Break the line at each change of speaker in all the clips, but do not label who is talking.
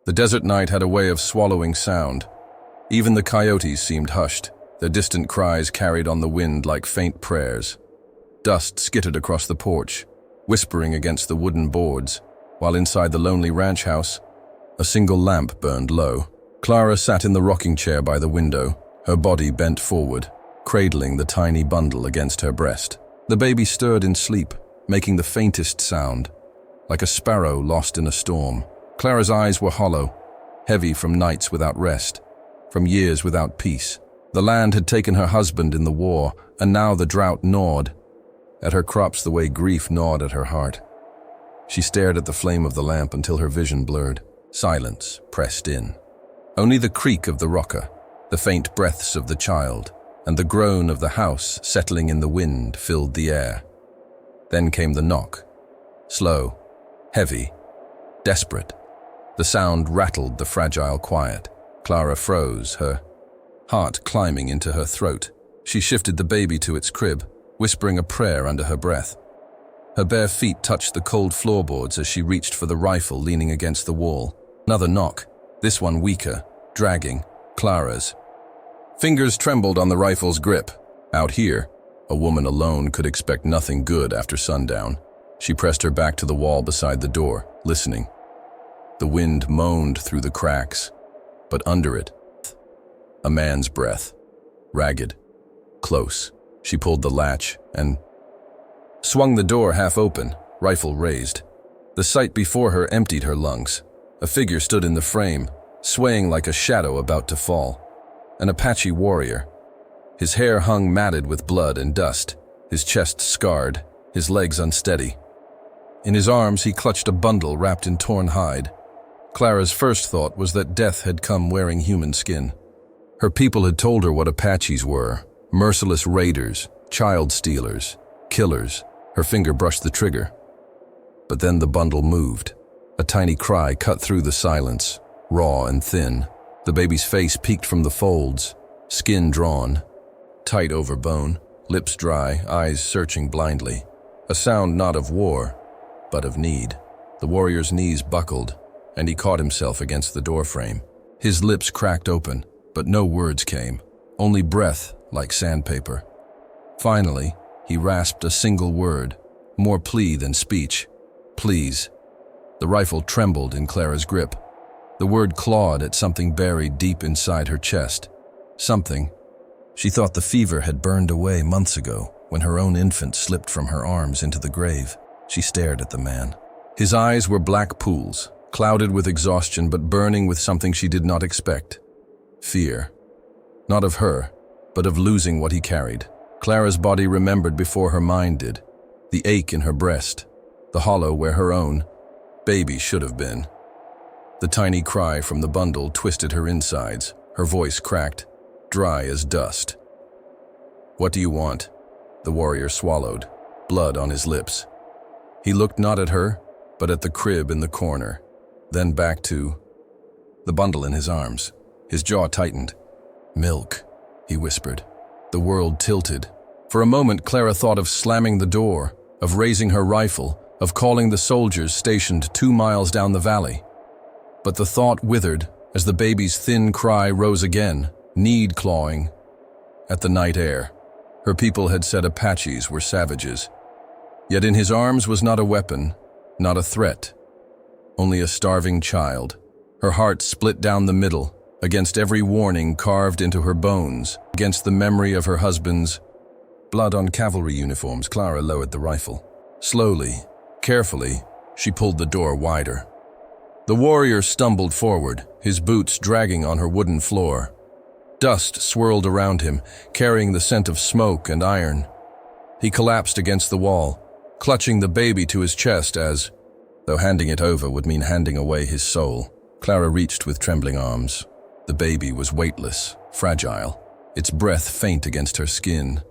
The desert night had a way of swallowing sound. Even the coyotes seemed hushed, their distant cries carried on the wind like faint prayers. Dust skittered across the porch, whispering against the wooden boards, while inside the lonely ranch house, a single lamp burned low. Clara sat in the rocking chair by the window, her body bent forward, cradling the tiny bundle against her breast. The baby stirred in sleep, making the faintest sound, like a sparrow lost in a storm. Clara's eyes were hollow, heavy from nights without rest, from years without peace. The land had taken her husband in the war, and now the drought gnawed at her crops the way grief gnawed at her heart. She stared at the flame of the lamp until her vision blurred. Silence pressed in. Only the creak of the rocker, the faint breaths of the child, and the groan of the house settling in the wind filled the air. Then came the knock. Slow, heavy, desperate. The sound rattled the fragile quiet. Clara froze, her heart climbing into her throat. She shifted the baby to its crib, whispering a prayer under her breath. Her bare feet touched the cold floorboards as she reached for the rifle leaning against the wall. Another knock, this one weaker, dragging, Clara's. Fingers trembled on the rifle's grip. Out here, a woman alone could expect nothing good after sundown. She pressed her back to the wall beside the door, listening. The wind moaned through the cracks, but under it, a man's breath, ragged, close. She pulled the latch and swung the door half open, rifle raised. The sight before her emptied her lungs. A figure stood in the frame, swaying like a shadow about to fall. An Apache warrior. His hair hung matted with blood and dust, his chest scarred, his legs unsteady. In his arms he clutched a bundle wrapped in torn hide. Clara's first thought was that death had come wearing human skin. Her people had told her what Apaches were, merciless raiders, child stealers, killers. Her finger brushed the trigger. But then the bundle moved. A tiny cry cut through the silence, raw and thin. The baby's face peeked from the folds, skin drawn, tight over bone, lips dry, eyes searching blindly. A sound not of war, but of need. The warrior's knees buckled, and he caught himself against the doorframe. His lips cracked open, but no words came, only breath like sandpaper. Finally, he rasped a single word, more plea than speech. Please. The rifle trembled in Clara's grip. The word clawed at something buried deep inside her chest. Something. She thought the fever had burned away months ago when her own infant slipped from her arms into the grave. She stared at the man. His eyes were black pools, clouded with exhaustion but burning with something she did not expect. Fear. Not of her, but of losing what he carried. Clara's body remembered before her mind did. The ache in her breast, the hollow where her own baby should have been. The tiny cry from the bundle twisted her insides, her voice cracked, dry as dust. What do you want? The warrior swallowed, blood on his lips. He looked not at her, but at the crib in the corner, then back to the bundle in his arms. His jaw tightened. Milk, he whispered. The world tilted. For a moment, Clara thought of slamming the door, of raising her rifle, of calling the soldiers stationed 2 miles down the valley. But the thought withered as the baby's thin cry rose again, need clawing at the night air. Her people had said Apaches were savages. Yet in his arms was not a weapon, not a threat, only a starving child. Her heart split down the middle, against every warning carved into her bones, against the memory of her husband's blood on cavalry uniforms. Clara lowered the rifle. Slowly, carefully, she pulled the door wider. The warrior stumbled forward, his boots dragging on her wooden floor. Dust swirled around him, carrying the scent of smoke and iron. He collapsed against the wall, clutching the baby to his chest as, though handing it over would mean handing away his soul. Clara reached with trembling arms. The baby was weightless, fragile, its breath faint against her skin.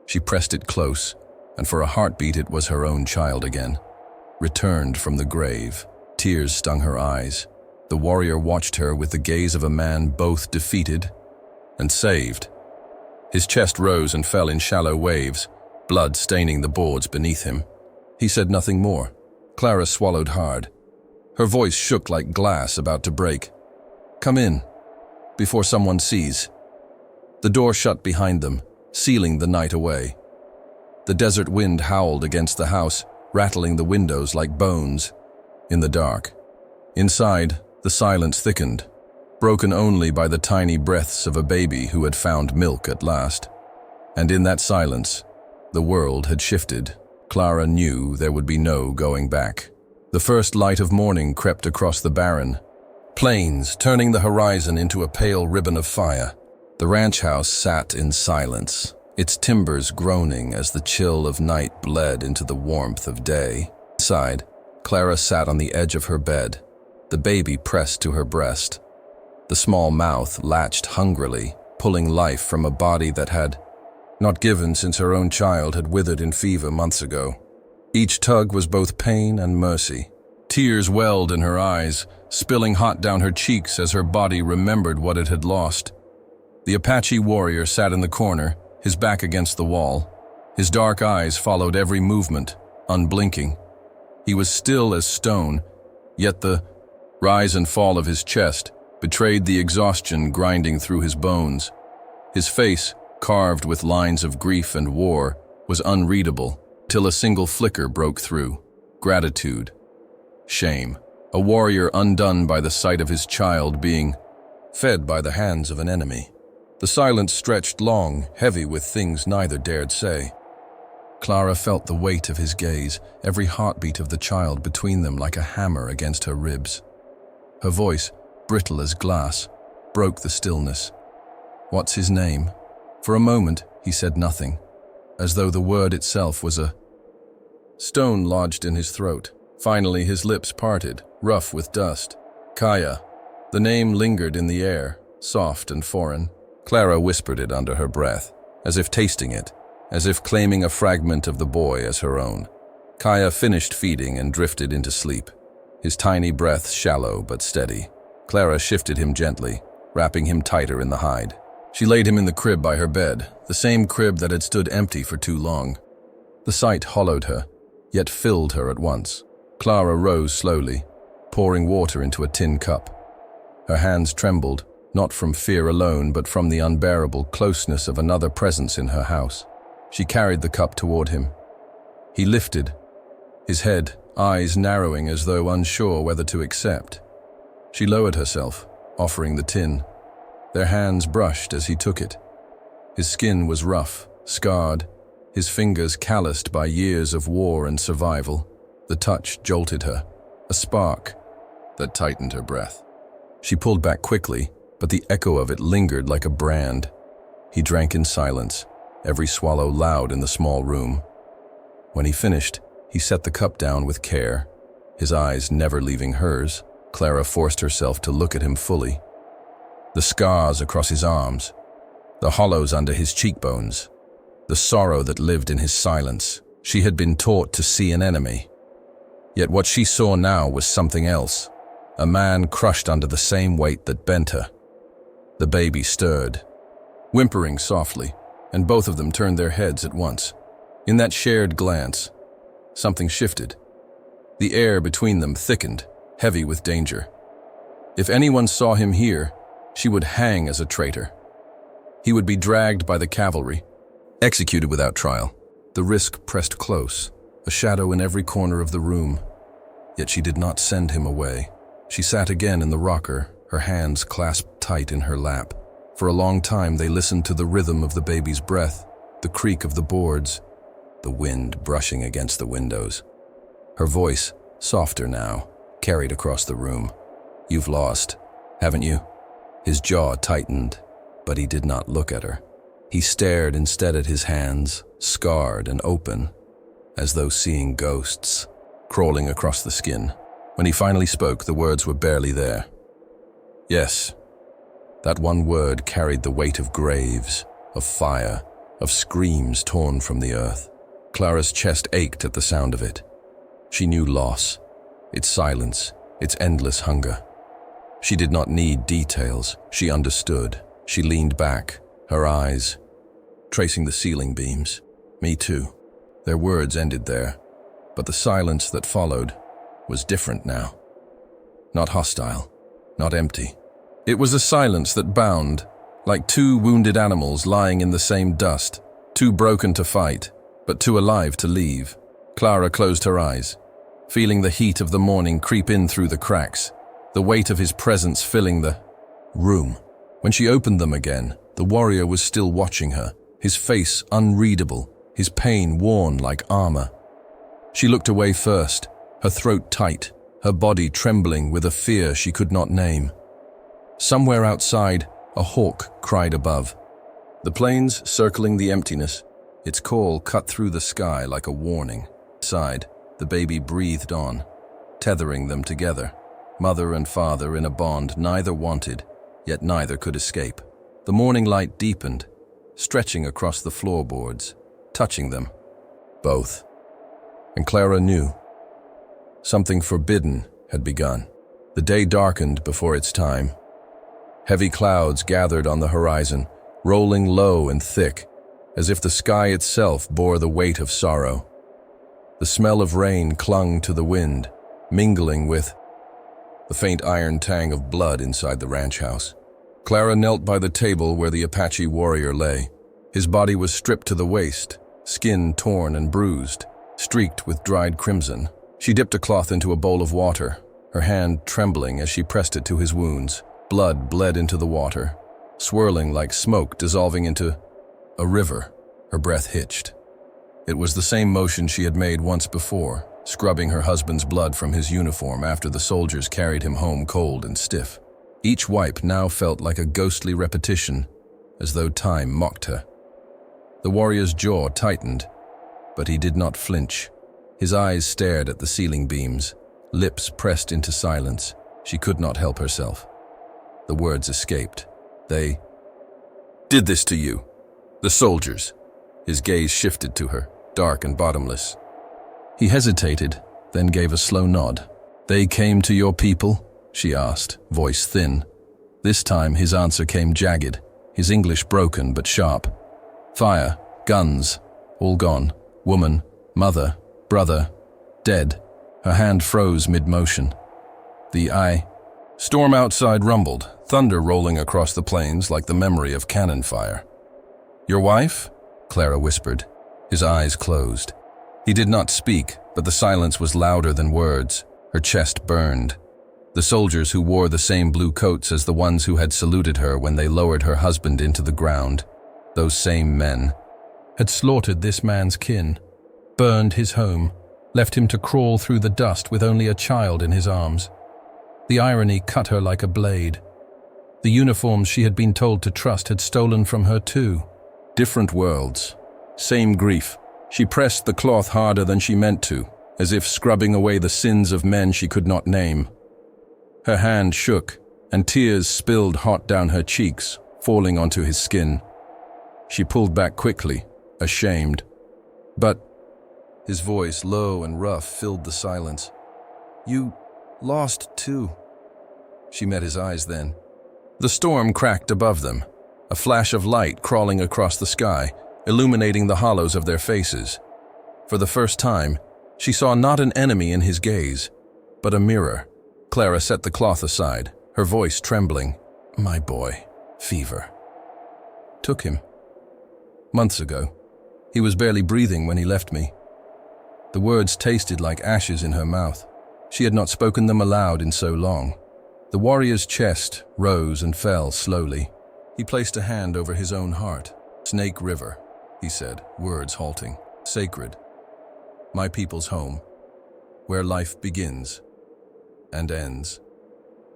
She pressed it close, and for a heartbeat it was her own child again. Returned from the grave, tears stung her eyes. The warrior watched her with the gaze of a man both defeated and saved. His chest rose and fell in shallow waves, blood staining the boards beneath him. He said nothing more. Clara swallowed hard. Her voice shook like glass about to break. "Come in, before someone sees." The door shut behind them, sealing the night away. The desert wind howled against the house, rattling the windows like bones. In the dark. Inside, the silence thickened, broken only by the tiny breaths of a baby who had found milk at last. And in that silence, the world had shifted. Clara knew there would be no going back. The first light of morning crept across the barren plains, turning the horizon into a pale ribbon of fire. The ranch house sat in silence, its timbers groaning as the chill of night bled into the warmth of day. Inside, Clara sat on the edge of her bed, the baby pressed to her breast. The small mouth latched hungrily, pulling life from a body that had not given since her own child had withered in fever months ago. Each tug was both pain and mercy. Tears welled in her eyes, spilling hot down her cheeks as her body remembered what it had lost. The Apache warrior sat in the corner, his back against the wall. His dark eyes followed every movement, unblinking. He was still as stone, yet the rise and fall of his chest betrayed the exhaustion grinding through his bones. His face, carved with lines of grief and war, was unreadable, till a single flicker broke through. Gratitude. Shame. A warrior undone by the sight of his child being fed by the hands of an enemy. The silence stretched long, heavy with things neither dared say. Clara felt the weight of his gaze, every heartbeat of the child between them like a hammer against her ribs. Her voice, brittle as glass, broke the stillness. "What's his name?" For a moment, he said nothing, as though the word itself was a stone lodged in his throat. Finally, his lips parted, rough with dust. "Kaya." The name lingered in the air, soft and foreign. Clara whispered it under her breath, as if tasting it, as if claiming a fragment of the boy as her own. Kaya finished feeding and drifted into sleep, his tiny breath shallow but steady. Clara shifted him gently, wrapping him tighter in the hide. She laid him in the crib by her bed, the same crib that had stood empty for too long. The sight hollowed her, yet filled her at once. Clara rose slowly, pouring water into a tin cup. Her hands trembled, not from fear alone, but from the unbearable closeness of another presence in her house. She carried the cup toward him. He lifted, his head, eyes narrowing as though unsure whether to accept. She lowered herself, offering the tin. Their hands brushed as he took it. His skin was rough, scarred, his fingers calloused by years of war and survival. The touch jolted her, a spark that tightened her breath. She pulled back quickly, but the echo of it lingered like a brand. He drank in silence, every swallow loud in the small room. When he finished, he set the cup down with care, his eyes never leaving hers. Clara forced herself to look at him fully. The scars across his arms, the hollows under his cheekbones, the sorrow that lived in his silence. She had been taught to see an enemy. Yet what she saw now was something else, a man crushed under the same weight that bent her. The baby stirred, whimpering softly, and both of them turned their heads at once. In that shared glance, something shifted. The air between them thickened, heavy with danger. If anyone saw him here, she would hang as a traitor. He would be dragged by the cavalry, executed without trial. The risk pressed close, a shadow in every corner of the room. Yet she did not send him away. She sat again in the rocker, her hands clasped tight in her lap. For a long time they listened to the rhythm of the baby's breath, the creak of the boards, the wind brushing against the windows. Her voice, softer now, carried across the room. "You've lost, haven't you?" His jaw tightened, but he did not look at her. He stared instead at his hands, scarred and open, as though seeing ghosts, crawling across the skin. When he finally spoke, the words were barely there. "Yes." That one word carried the weight of graves, of fire, of screams torn from the earth. Clara's chest ached at the sound of it. She knew loss, its silence, its endless hunger. She did not need details. She understood. She leaned back, her eyes tracing the ceiling beams. "Me too." Their words ended there, but the silence that followed was different now. not hostile, not empty. It was a silence that bound, like two wounded animals lying in the same dust, too broken to fight, but too alive to leave. Clara closed her eyes, feeling the heat of the morning creep in through the cracks, the weight of his presence filling the room. When she opened them again, the warrior was still watching her, his face unreadable, his pain worn like armor. She looked away first, her throat tight, her body trembling with a fear she could not name. Somewhere outside, a hawk cried above. The planes circling the emptiness, its call cut through the sky like a warning. Inside, the baby breathed on, tethering them together, mother and father in a bond neither wanted, yet neither could escape. The morning light deepened, stretching across the floorboards, touching them, both. And Clara knew. Something forbidden had begun. The day darkened before its time. Heavy clouds gathered on the horizon, rolling low and thick, as if the sky itself bore the weight of sorrow. The smell of rain clung to the wind, mingling with the faint iron tang of blood inside the ranch house. Clara knelt by the table where the Apache warrior lay. His body was stripped to the waist, skin torn and bruised, streaked with dried crimson. She dipped a cloth into a bowl of water, her hand trembling as she pressed it to his wounds. Blood bled into the water, swirling like smoke dissolving into a river. Her breath hitched. It was the same motion she had made once before, scrubbing her husband's blood from his uniform after the soldiers carried him home cold and stiff. Each wipe now felt like a ghostly repetition, as though time mocked her. The warrior's jaw tightened, but he did not flinch. His eyes stared at the ceiling beams, lips pressed into silence. She could not help herself. The words escaped. They did this to you. The soldiers. His gaze shifted to her, dark and bottomless. He hesitated, then gave a slow nod. They came to your people? She asked, voice thin. This time his answer came jagged, his English broken but sharp. Fire, guns, all gone. Woman, mother, brother, dead. Her hand froze mid-motion. Storm outside rumbled, thunder rolling across the plains like the memory of cannon fire. Your wife? Clara whispered. His eyes closed. He did not speak, but the silence was louder than words. Her chest burned. The soldiers who wore the same blue coats as the ones who had saluted her when they lowered her husband into the ground, those same men, had slaughtered this man's kin, burned his home, left him to crawl through the dust with only a child in his arms. The irony cut her like a blade. The uniforms she had been told to trust had stolen from her too. Different worlds, same grief. She pressed the cloth harder than she meant to, as if scrubbing away the sins of men she could not name. Her hand shook, and tears spilled hot down her cheeks, falling onto his skin. She pulled back quickly, ashamed. But his voice, low and rough, filled the silence. You lost too. She met his eyes then. The storm cracked above them, a flash of light crawling across the sky, illuminating the hollows of their faces. For the first time, she saw not an enemy in his gaze, but a mirror. Clara set the cloth aside, her voice trembling. My boy, fever. Took him. Months ago. He was barely breathing when he left me. The words tasted like ashes in her mouth. She had not spoken them aloud in so long. The warrior's chest rose and fell slowly. He placed a hand over his own heart. Snake River, he said, words halting. Sacred. My people's home. Where life begins and ends.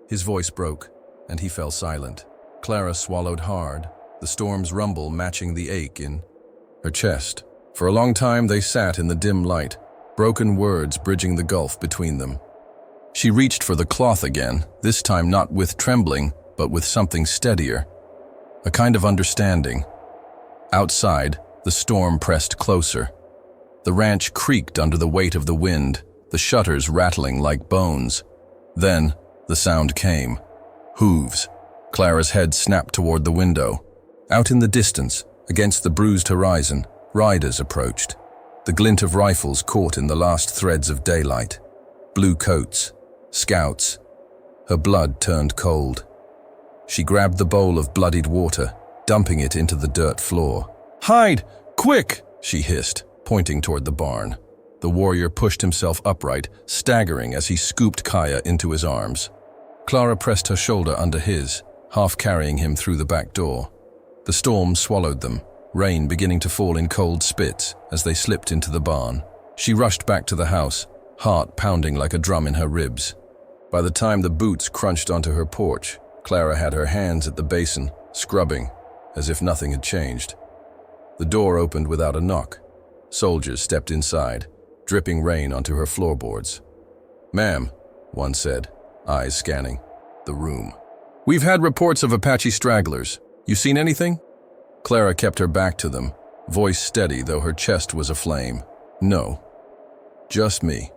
His voice broke, and he fell silent. Clara swallowed hard, the storm's rumble matching the ache in her chest. For a long time they sat in the dim light, broken words bridging the gulf between them. She reached for the cloth again, this time not with trembling, but with something steadier. A kind of understanding. Outside, the storm pressed closer. The ranch creaked under the weight of the wind, the shutters rattling like bones. Then, the sound came. Hooves. Clara's head snapped toward the window. Out in the distance, against the bruised horizon, riders approached. The glint of rifles caught in the last threads of daylight. Blue coats, scouts, Her blood turned cold. She grabbed the bowl of bloodied water, dumping it into the dirt floor. "Hide! Quick!" she hissed, pointing toward the barn. The warrior pushed himself upright, staggering as he scooped Kaya into his arms. Clara pressed her shoulder under his, half carrying him through the back door. The storm swallowed them, rain beginning to fall in cold spits as they slipped into the barn. She rushed back to the house, heart pounding like a drum in her ribs. By the time the boots crunched onto her porch, Clara had her hands at the basin, scrubbing, as if nothing had changed. The door opened without a knock. Soldiers stepped inside, dripping rain onto her floorboards. "Ma'am," one said, eyes scanning the room. "We've had reports of Apache stragglers. You seen anything?" Clara kept her back to them, voice steady though her chest was aflame. "No. Just me."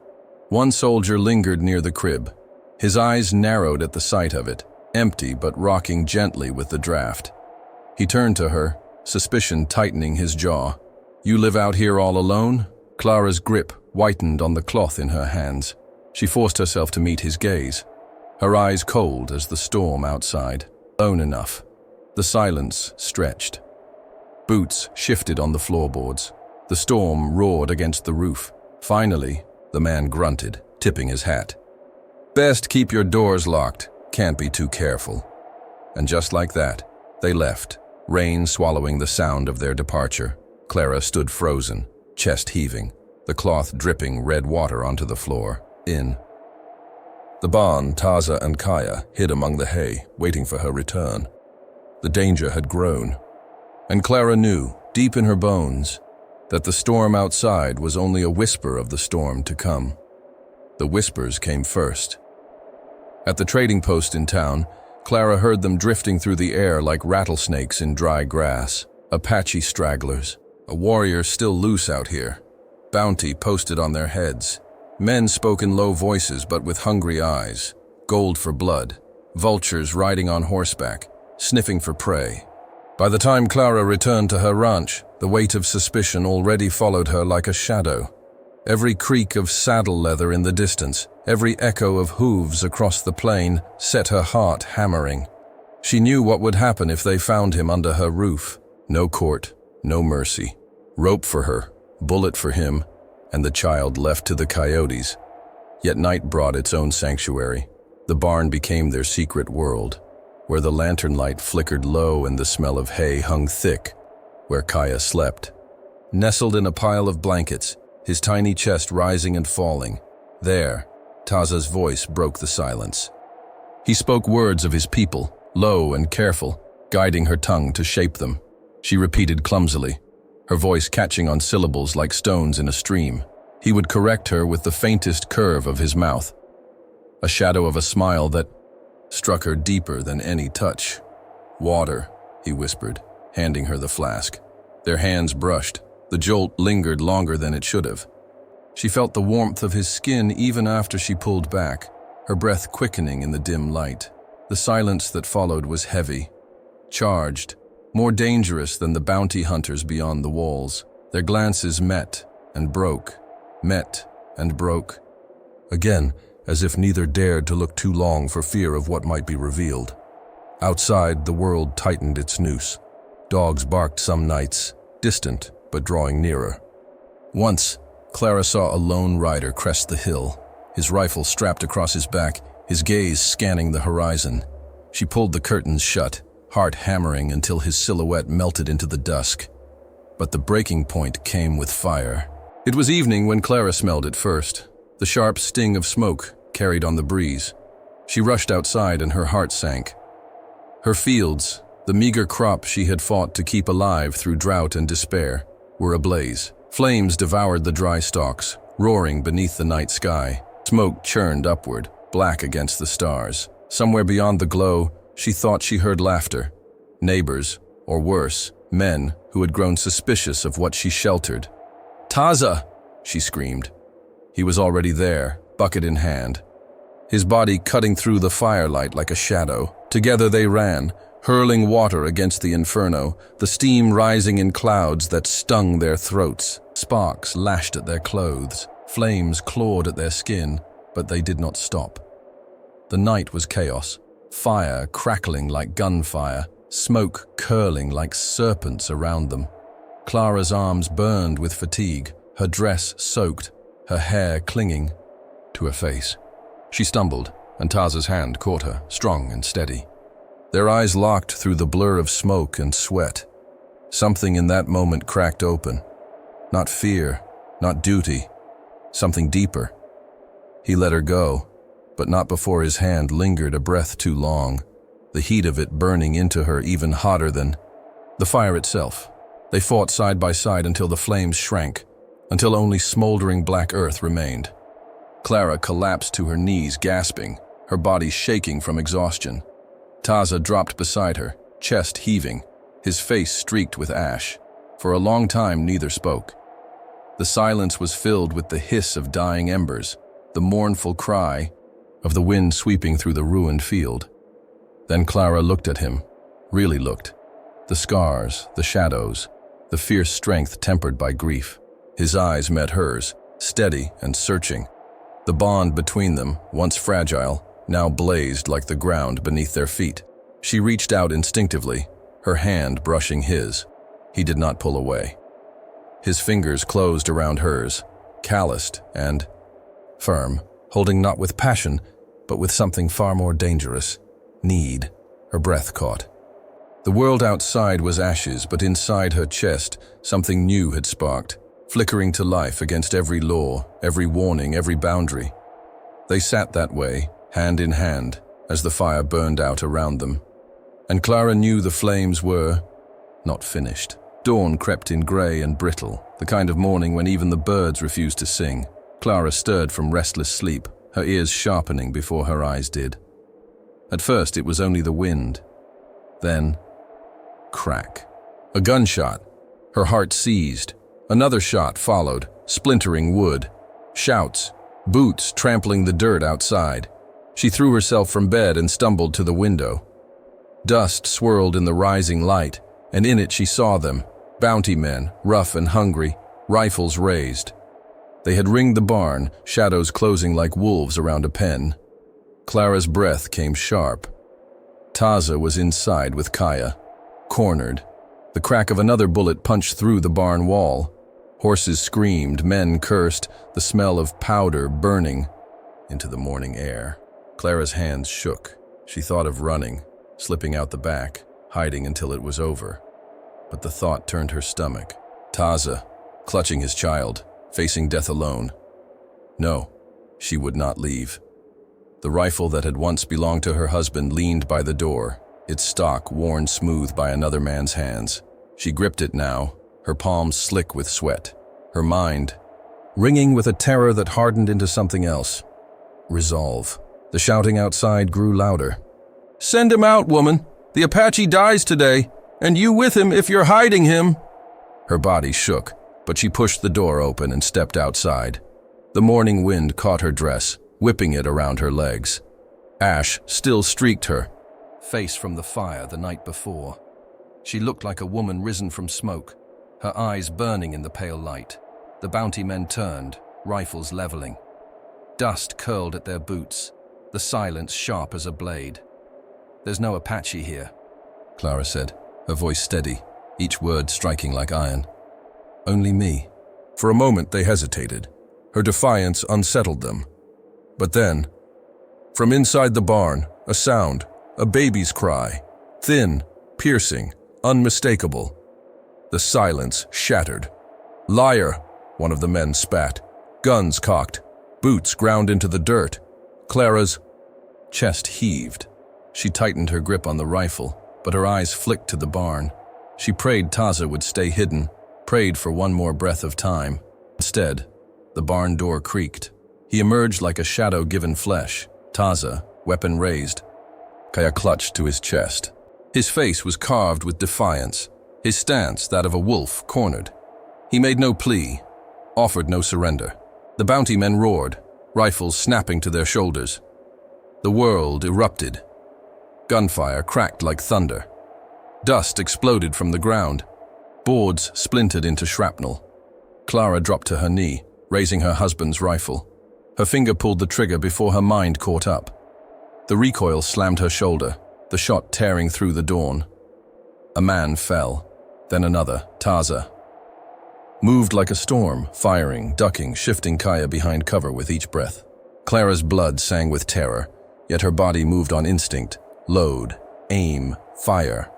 One soldier lingered near the crib. His eyes narrowed at the sight of it, empty but rocking gently with the draft. He turned to her, suspicion tightening his jaw. "You live out here all alone?" Clara's grip whitened on the cloth in her hands. She forced herself to meet his gaze, her eyes cold as the storm outside. Alone enough. The silence stretched. Boots shifted on the floorboards. The storm roared against the roof. Finally, the man grunted, tipping his hat. "Best keep your doors locked. Can't be too careful." And just like that, they left, rain swallowing the sound of their departure. Clara stood frozen, chest heaving, the cloth dripping red water onto the floor. The barn, Taza and Kaya hid among the hay, waiting for her return. The danger had grown, and Clara knew, deep in her bones, that the storm outside was only a whisper of the storm to come. The whispers came first. At the trading post in town, Clara heard them drifting through the air like rattlesnakes in dry grass. Apache stragglers. A warrior still loose out here. Bounty posted on their heads. Men spoke in low voices but with hungry eyes. Gold for blood. Vultures riding on horseback, sniffing for prey. By the time Clara returned to her ranch, the weight of suspicion already followed her like a shadow. Every creak of saddle leather in the distance, every echo of hooves across the plain set her heart hammering. She knew what would happen if they found him under her roof. No court, no mercy. Rope for her, bullet for him, and the child left to the coyotes. Yet night brought its own sanctuary. The barn became their secret world, where the lantern light flickered low and the smell of hay hung thick, where Kaya slept. Nestled in a pile of blankets, his tiny chest rising and falling, there, Taza's voice broke the silence. He spoke words of his people, low and careful, guiding her tongue to shape them. She repeated clumsily, her voice catching on syllables like stones in a stream. He would correct her with the faintest curve of his mouth, a shadow of a smile that struck her deeper than any touch. "Water," he whispered, handing her the flask. Their hands brushed. The jolt lingered longer than it should have. She felt the warmth of his skin even after she pulled back, her breath quickening in the dim light. The silence that followed was heavy, charged, more dangerous than the bounty hunters beyond the walls. Their glances met and broke, met and broke. Again, as if neither dared to look too long for fear of what might be revealed. Outside, the world tightened its noose. Dogs barked some nights, distant but drawing nearer. Once, Clara saw a lone rider crest the hill, his rifle strapped across his back, his gaze scanning the horizon. She pulled the curtains shut, heart hammering until his silhouette melted into the dusk. But the breaking point came with fire. It was evening when Clara smelled it first, the sharp sting of smoke carried on the breeze. She rushed outside and her heart sank. Her fields, the meager crop she had fought to keep alive through drought and despair, were ablaze. Flames devoured the dry stalks, roaring beneath the night sky. Smoke churned upward, black against the stars. Somewhere beyond the glow, she thought she heard laughter. Neighbors, or worse, men who had grown suspicious of what she sheltered. "Taza!" she screamed. He was already there, bucket in hand, his body cutting through the firelight like a shadow. Together they ran, hurling water against the inferno, the steam rising in clouds that stung their throats. Sparks lashed at their clothes, flames clawed at their skin, but they did not stop. The night was chaos. Fire crackling like gunfire, smoke curling like serpents around them. Clara's arms burned with fatigue, her dress soaked, her hair clinging to her face. She stumbled, and Taza's hand caught her, strong and steady. Their eyes locked through the blur of smoke and sweat. Something in that moment cracked open. Not fear, not duty, something deeper. He let her go, but not before his hand lingered a breath too long, the heat of it burning into her even hotter than the fire itself. They fought side by side until the flames shrank, until only smoldering black earth remained. Clara collapsed to her knees, gasping, her body shaking from exhaustion. Taza dropped beside her, chest heaving, his face streaked with ash. For a long time, neither spoke. The silence was filled with the hiss of dying embers, the mournful cry of the wind sweeping through the ruined field. Then Clara looked at him, really looked. The scars, the shadows, the fierce strength tempered by grief. His eyes met hers, steady and searching. The bond between them, once fragile, now blazed like the ground beneath their feet. She reached out instinctively, her hand brushing his. He did not pull away. His fingers closed around hers, calloused and firm, holding not with passion, but with something far more dangerous, need. Her breath caught. The world outside was ashes, but inside her chest, something new had sparked, flickering to life against every law, every warning, every boundary. They sat that way, hand in hand, as the fire burned out around them. And Clara knew the flames were not finished. Dawn crept in grey and brittle, the kind of morning when even the birds refused to sing. Clara stirred from restless sleep, her ears sharpening before her eyes did. At first it was only the wind. Then, crack. A gunshot. Her heart seized. Another shot followed, splintering wood. Shouts, boots trampling the dirt outside. She threw herself from bed and stumbled to the window. Dust swirled in the rising light, and in it she saw them, bounty men, rough and hungry, rifles raised. They had ringed the barn, shadows closing like wolves around a pen. Clara's breath came sharp. Taza was inside with Kaya, cornered. The crack of another bullet punched through the barn wall. Horses screamed, men cursed, the smell of powder burning into the morning air. Clara's hands shook. She thought of running, slipping out the back, hiding until it was over. But the thought turned her stomach. Taza, clutching his child, facing death alone. No, she would not leave. The rifle that had once belonged to her husband leaned by the door, its stock worn smooth by another man's hands. She gripped it now, her palms slick with sweat, her mind ringing with a terror that hardened into something else. Resolve. The shouting outside grew louder. "Send him out, woman! The Apache dies today, and you with him if you're hiding him!" Her body shook, but she pushed the door open and stepped outside. The morning wind caught her dress, whipping it around her legs. Ash still streaked her face from the fire the night before. She looked like a woman risen from smoke, her eyes burning in the pale light. The bounty men turned, rifles leveling. Dust curled at their boots, the silence sharp as a blade. "There's no Apache here," Clara said, her voice steady, each word striking like iron. "Only me." For a moment they hesitated. Her defiance unsettled them. But then, from inside the barn, a sound, a baby's cry, thin, piercing, unmistakable. The silence shattered. "Liar," one of the men spat, guns cocked, boots ground into the dirt. Clara's chest heaved. She tightened her grip on the rifle, but her eyes flicked to the barn. She prayed Taza would stay hidden, prayed for one more breath of time. Instead, the barn door creaked. He emerged like a shadow given flesh, Taza, weapon raised. Kaya clutched to his chest. His face was carved with defiance, his stance that of a wolf cornered. He made no plea, offered no surrender. The bounty men roared, rifles snapping to their shoulders. The world erupted. Gunfire cracked like thunder. Dust exploded from the ground. Boards splintered into shrapnel. Clara dropped to her knee, raising her husband's rifle. Her finger pulled the trigger before her mind caught up. The recoil slammed her shoulder, the shot tearing through the dawn. A man fell, then another, Taza. Moved like a storm, firing, ducking, shifting Kaya behind cover with each breath. Clara's blood sang with terror, yet her body moved on instinct. Load, aim, fire.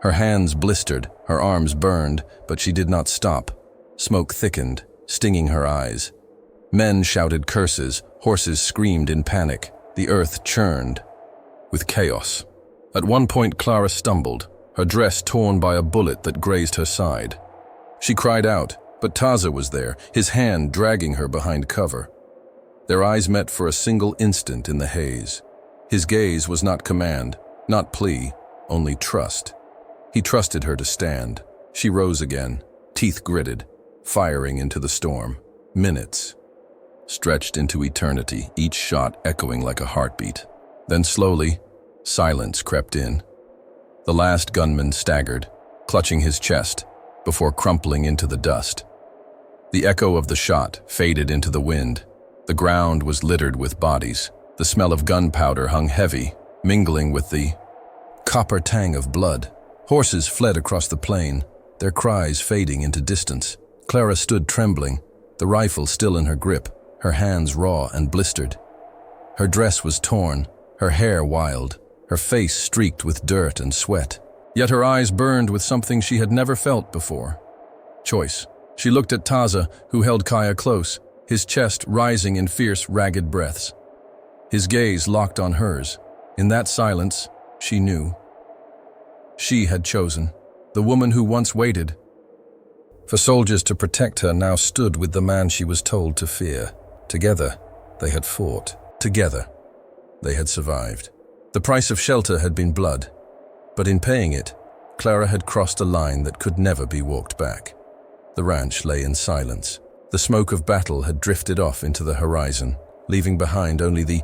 Her hands blistered, her arms burned, but she did not stop. Smoke thickened, stinging her eyes. Men shouted curses, horses screamed in panic. The earth churned with chaos. At one point, Clara stumbled, her dress torn by a bullet that grazed her side. She cried out, but Taza was there, his hand dragging her behind cover. Their eyes met for a single instant in the haze. His gaze was not command, not plea, only trust. He trusted her to stand. She rose again, teeth gritted, firing into the storm. Minutes stretched into eternity, each shot echoing like a heartbeat. Then slowly, silence crept in. The last gunman staggered, clutching his chest, before crumpling into the dust. The echo of the shot faded into the wind. The ground was littered with bodies. The smell of gunpowder hung heavy, mingling with the copper tang of blood. Horses fled across the plain, their cries fading into distance. Clara stood trembling, the rifle still in her grip, her hands raw and blistered. Her dress was torn, her hair wild, her face streaked with dirt and sweat. Yet her eyes burned with something she had never felt before. Choice. She looked at Taza, who held Kaya close, his chest rising in fierce, ragged breaths. His gaze locked on hers. In that silence, she knew. She had chosen. The woman who once waited for soldiers to protect her now stood with the man she was told to fear. Together, they had fought. Together, they had survived. The price of shelter had been blood, but in paying it, Clara had crossed a line that could never be walked back. The ranch lay in silence. The smoke of battle had drifted off into the horizon, leaving behind only the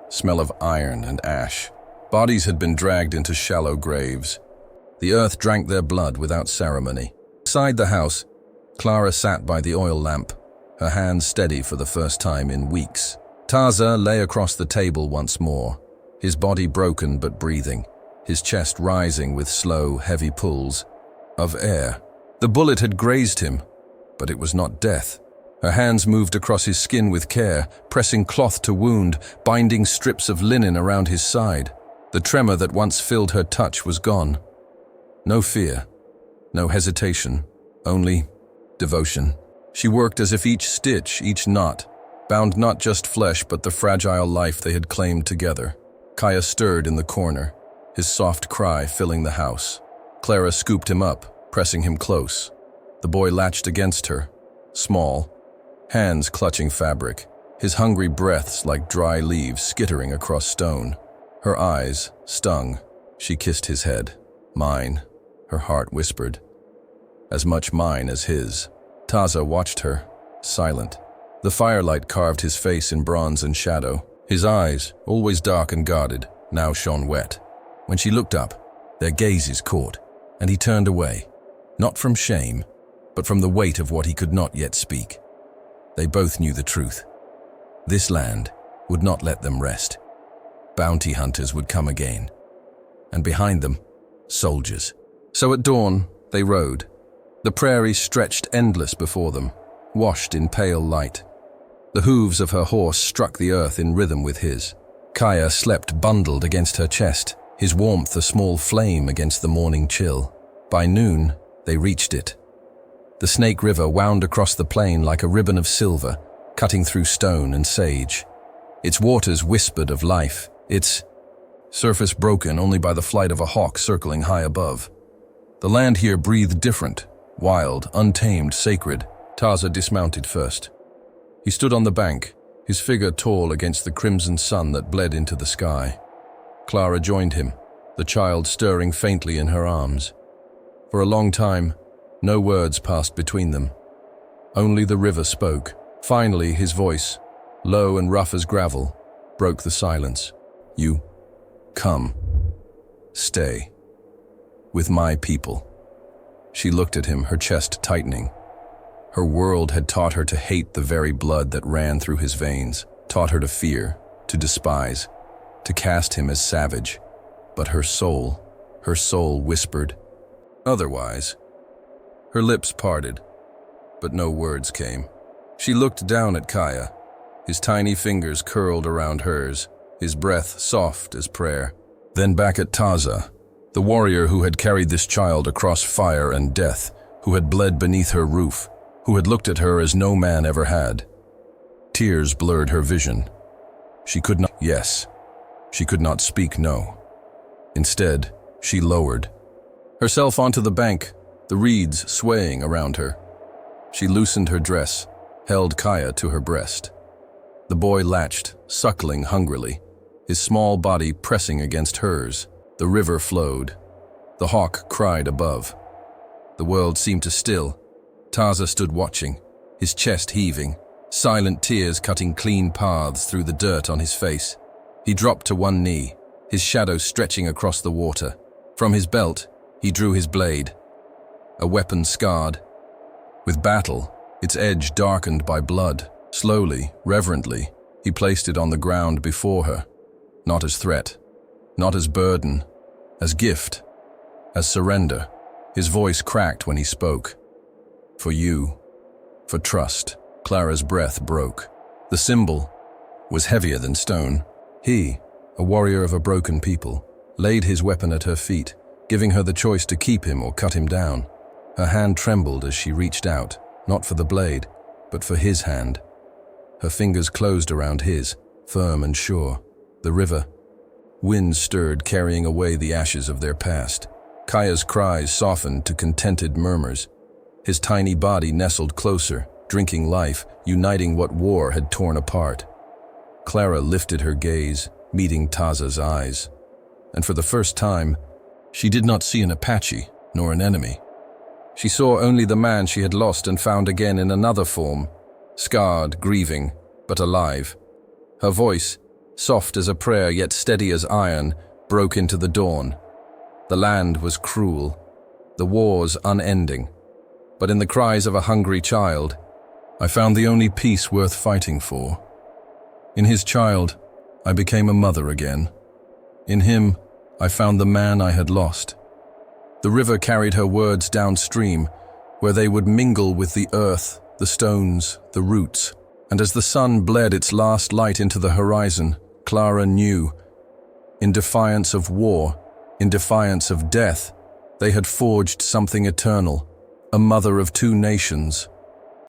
smell of iron and ash. Bodies had been dragged into shallow graves. The earth drank their blood without ceremony. Inside the house, Clara sat by the oil lamp, her hands steady for the first time in weeks. Taza lay across the table once more, his body broken but breathing, his chest rising with slow, heavy pulls of air. The bullet had grazed him, but it was not death. Her hands moved across his skin with care, pressing cloth to wound, binding strips of linen around his side. The tremor that once filled her touch was gone. No fear, no hesitation, only devotion. She worked as if each stitch, each knot, bound not just flesh but the fragile life they had claimed together. Kaya stirred in the corner, his soft cry filling the house. Clara scooped him up, pressing him close. The boy latched against her, small, hands clutching fabric, his hungry breaths like dry leaves skittering across stone. Her eyes stung. She kissed his head. Mine, her heart whispered. As much mine as his. Taza watched her, silent. The firelight carved his face in bronze and shadow. His eyes, always dark and guarded, now shone wet. When she looked up, their gazes caught, and he turned away, not from shame, but from the weight of what he could not yet speak. They both knew the truth. This land would not let them rest. Bounty hunters would come again, and behind them, soldiers. So at dawn, they rode. The prairie stretched endless before them, washed in pale light. The hooves of her horse struck the earth in rhythm with his. Kaya slept bundled against her chest, his warmth a small flame against the morning chill. By noon, they reached it. The Snake River wound across the plain like a ribbon of silver, cutting through stone and sage. Its waters whispered of life, its surface broken only by the flight of a hawk circling high above. The land here breathed different, wild, untamed, sacred. Taza dismounted first. He stood on the bank, his figure tall against the crimson sun that bled into the sky. Clara joined him, the child stirring faintly in her arms. For a long time, no words passed between them. Only the river spoke. Finally, his voice, low and rough as gravel, broke the silence. You come. Stay. With my people. She looked at him, her chest tightening. Her world had taught her to hate the very blood that ran through his veins, taught her to fear, to despise. to cast him as savage. But her soul whispered otherwise. Her lips parted, but no words came. She looked down at Kaya, his tiny fingers curled around hers, his breath soft as prayer. Then back at Taza, the warrior who had carried this child across fire and death, who had bled beneath her roof, who had looked at her as no man ever had. Tears blurred her vision. She could not, yes. She could not speak no. Instead, she lowered herself onto the bank, the reeds swaying around her. She loosened her dress, held Kaya to her breast. The boy latched, suckling hungrily, his small body pressing against hers. The river flowed. The hawk cried above. The world seemed to still. Taza stood watching, his chest heaving, silent tears cutting clean paths through the dirt on his face. He dropped to one knee, his shadow stretching across the water. From his belt, he drew his blade, a weapon scarred with battle, its edge darkened by blood. Slowly, reverently, he placed it on the ground before her, not as threat, not as burden, as gift, as surrender. His voice cracked when he spoke. For you, for trust. Clara's breath broke. The symbol was heavier than stone. He, a warrior of a broken people, laid his weapon at her feet, giving her the choice to keep him or cut him down. Her hand trembled as she reached out, not for the blade, but for his hand. Her fingers closed around his, firm and sure. The river. Wind stirred, carrying away the ashes of their past. Kaya's cries softened to contented murmurs. His tiny body nestled closer, drinking life, uniting what war had torn apart. Clara lifted her gaze, meeting Taza's eyes. And for the first time, she did not see an Apache, nor an enemy. She saw only the man she had lost and found again in another form, scarred, grieving, but alive. Her voice, soft as a prayer yet steady as iron, broke into the dawn. The land was cruel, the wars unending, but in the cries of a hungry child, I found the only peace worth fighting for. In his child, I became a mother again. In him, I found the man I had lost. The river carried her words downstream, where they would mingle with the earth, the stones, the roots. And as the sun bled its last light into the horizon, Clara knew, in defiance of war, in defiance of death, they had forged something eternal, a mother of two nations,